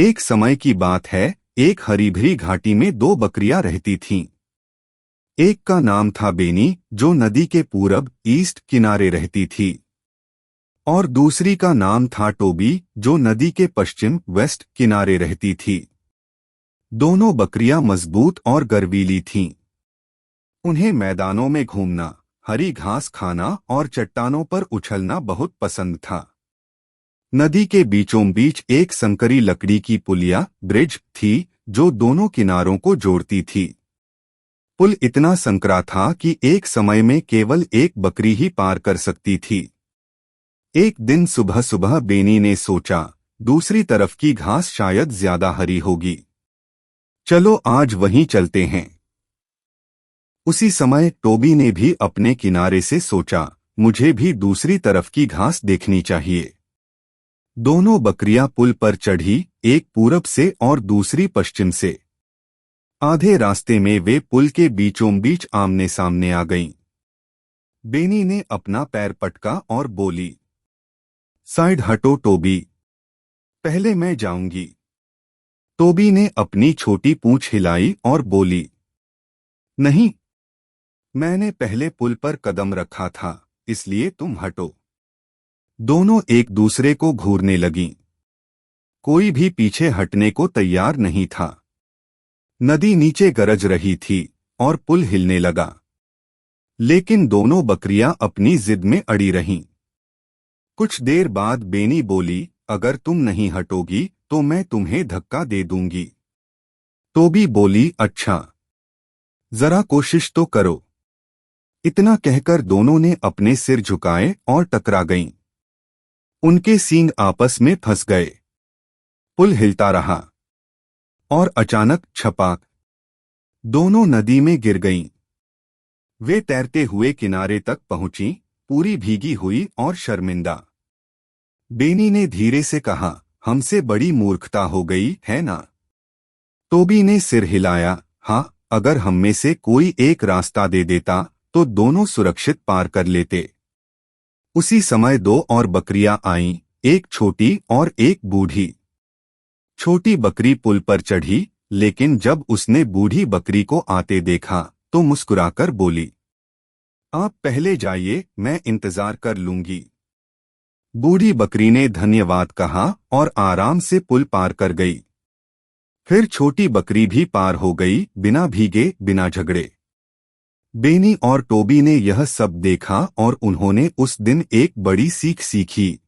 एक समय की बात है, एक हरी भरी घाटी में दो बकरियां रहती थीं। एक का नाम था बेनी, जो नदी के पूरब ईस्ट किनारे रहती थी, और दूसरी का नाम था टोबी, जो नदी के पश्चिम वेस्ट किनारे रहती थी। दोनों बकरियां मजबूत और गर्वीली थीं। उन्हें मैदानों में घूमना, हरी घास खाना और चट्टानों पर उछलना बहुत पसंद था। नदी के बीचों बीच एक संकरी लकड़ी की पुलिया ब्रिज थी, जो दोनों किनारों को जोड़ती थी। पुल इतना संकरा था कि एक समय में केवल एक बकरी ही पार कर सकती थी। एक दिन सुबह सुबह बेनी ने सोचा, दूसरी तरफ की घास शायद ज्यादा हरी होगी। चलो आज वहीं चलते हैं। उसी समय टोबी ने भी अपने किनारे से सोचा, मुझे भी दूसरी तरफ की घास देखनी चाहिए। दोनों बकरियां पुल पर चढ़ी, एक पूरब से और दूसरी पश्चिम से। आधे रास्ते में वे पुल के बीचों बीच आमने सामने आ गईं। बेनी ने अपना पैर पटका और बोली, साइड हटो टोबी, पहले मैं जाऊंगी। टोबी ने अपनी छोटी पूंछ हिलाई और बोली, नहीं, मैंने पहले पुल पर कदम रखा था, इसलिए तुम हटो। दोनों एक दूसरे को घूरने लगीं। कोई भी पीछे हटने को तैयार नहीं था। नदी नीचे गरज रही थी और पुल हिलने लगा, लेकिन दोनों बकरियां अपनी जिद में अड़ी रहीं। कुछ देर बाद बेनी बोली, अगर तुम नहीं हटोगी तो मैं तुम्हें धक्का दे दूंगी। टोबी बोली, अच्छा, जरा कोशिश तो करो। इतना कहकर दोनों ने अपने सिर झुकाए और टकरा गईं। उनके सींग आपस में फंस गए। पुल हिलता रहा और अचानक छपाक, दोनों नदी में गिर गईं। वे तैरते हुए किनारे तक पहुंची, पूरी भीगी हुई और शर्मिंदा। बेनी ने धीरे से कहा, हमसे बड़ी मूर्खता हो गई है ना? टोबी ने सिर हिलाया, हाँ, अगर हम में से कोई एक रास्ता दे देता तो दोनों सुरक्षित पार कर लेते। उसी समय दो और बकरियां आईं, एक छोटी और एक बूढ़ी। छोटी बकरी पुल पर चढ़ी, लेकिन जब उसने बूढ़ी बकरी को आते देखा तो मुस्कुराकर बोली, आप पहले जाइए, मैं इंतजार कर लूंगी। बूढ़ी बकरी ने धन्यवाद कहा और आराम से पुल पार कर गई। फिर छोटी बकरी भी पार हो गई, बिना भीगे, बिना झगड़े। बेनी और टोबी ने यह सब देखा और उन्होंने उस दिन एक बड़ी सीख सीखी।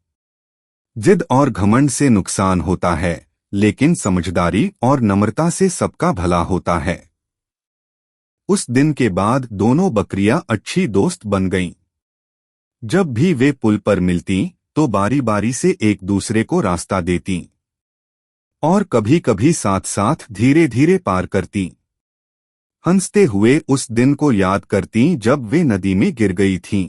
जिद और घमंड से नुकसान होता है, लेकिन समझदारी और नम्रता से सबका भला होता है। उस दिन के बाद दोनों बकरियां अच्छी दोस्त बन गईं। जब भी वे पुल पर मिलतीं तो बारी बारी से एक दूसरे को रास्ता देतीं और कभी कभी साथ साथ धीरे धीरे पार करतीं। हंसते हुए उस दिन को याद करतीं जब वे नदी में गिर गई थीं।